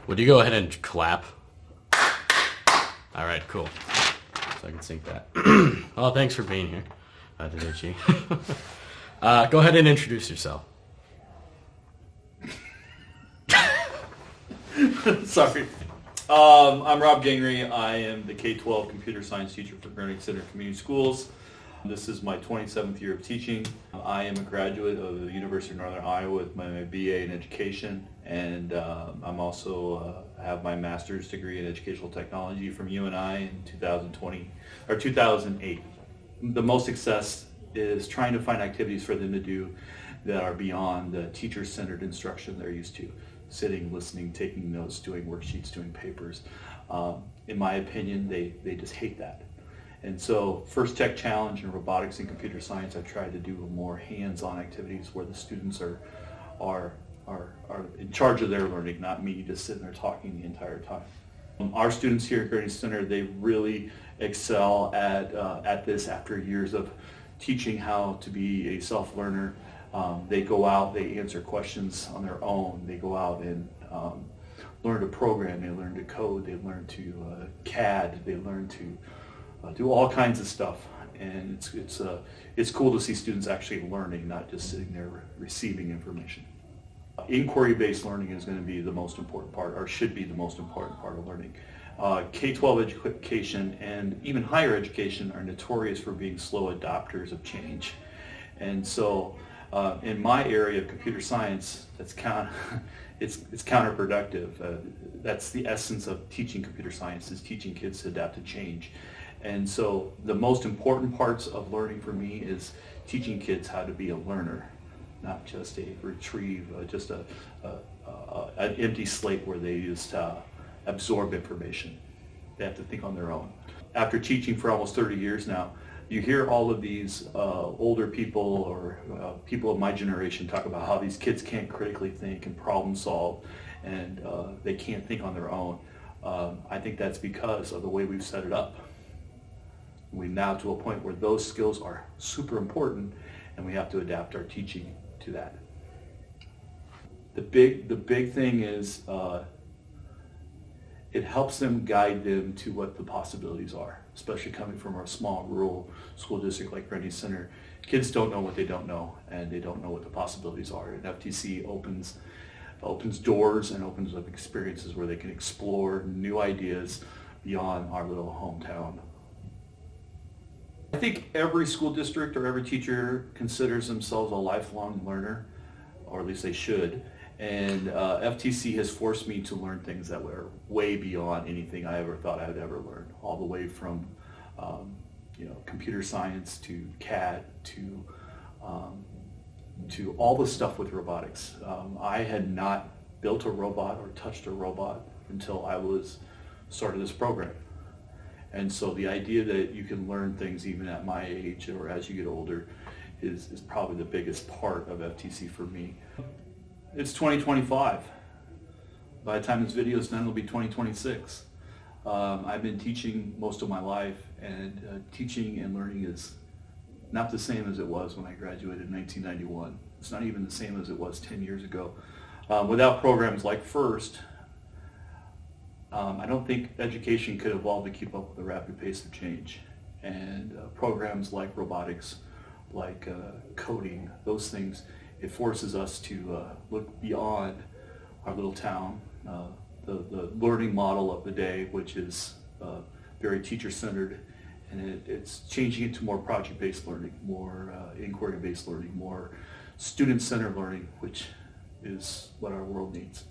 Would you go ahead and clap? All right, cool. So I can sync that. Well, thanks for being here, Tadachi. Go ahead and introduce yourself. Sorry. I'm Rob Gingery. I am the K-12 computer science teacher for Granite Center Community Schools. This is my 27th year of teaching. I am a graduate of the University of Northern Iowa with my BA in education, and I'm also have my master's degree in educational technology from UNI in 2008. The most success is trying to find activities for them to do that are beyond the teacher-centered instruction they're used to. Sitting, listening, taking notes, doing worksheets, doing papers. In my opinion, they just hate that. And so First Tech Challenge in robotics and computer science, I tried to do more hands-on activities where the students are in charge of their learning, not me just sitting there talking the entire time. Our students here at Granite Center, they really excel at this after years of teaching how to be a self-learner. They go out, they answer questions on their own. They go out and learn to program, they learn to code, they learn to CAD, they learn to do all kinds of stuff. And it's cool to see students actually learning, not just sitting there receiving information. Inquiry-based learning is going to be the most important part, or should be the most important part of learning. K-12 education and even higher education are notorious for being slow adopters of change. And so in my area of computer science, it's counterproductive. That's the essence of teaching computer science, is teaching kids to adapt to change. And so the most important parts of learning for me is teaching kids how to be a learner, not just a retrieve, just an empty slate where they just absorb information. They have to think on their own. After teaching for almost 30 years now, you hear all of these older people or people of my generation talk about how these kids can't critically think and problem solve, and they can't think on their own. I think that's because of the way we've set it up. We're now to a point where those skills are super important, and we have to adapt our teaching to that. The big thing is it helps them, guide them to what the possibilities are, especially coming from a small rural school district like Granite Center. Kids don't know what they don't know, and they don't know what the possibilities are. And FTC opens doors and opens up experiences where they can explore new ideas beyond our little hometown. I think every school district or every teacher considers themselves a lifelong learner, or at least they should. And FTC has forced me to learn things that were way beyond anything I ever thought I would ever learn, all the way from computer science to CAD to all the stuff with robotics. I had not built a robot or touched a robot until I started this program. And so the idea that you can learn things even at my age or as you get older is probably the biggest part of FTC for me. It's 2025. By the time this video is done, it'll be 2026. I've been teaching most of my life, and teaching and learning is not the same as it was when I graduated in 1991. It's not even the same as it was 10 years ago. Without programs like FIRST, I don't think education could evolve to keep up with the rapid pace of change. And programs like robotics, like coding, those things, it forces us to look beyond our little town, the learning model of the day, which is very teacher-centered, and it's changing it to more project-based learning, more inquiry-based learning, more student-centered learning, which is what our world needs.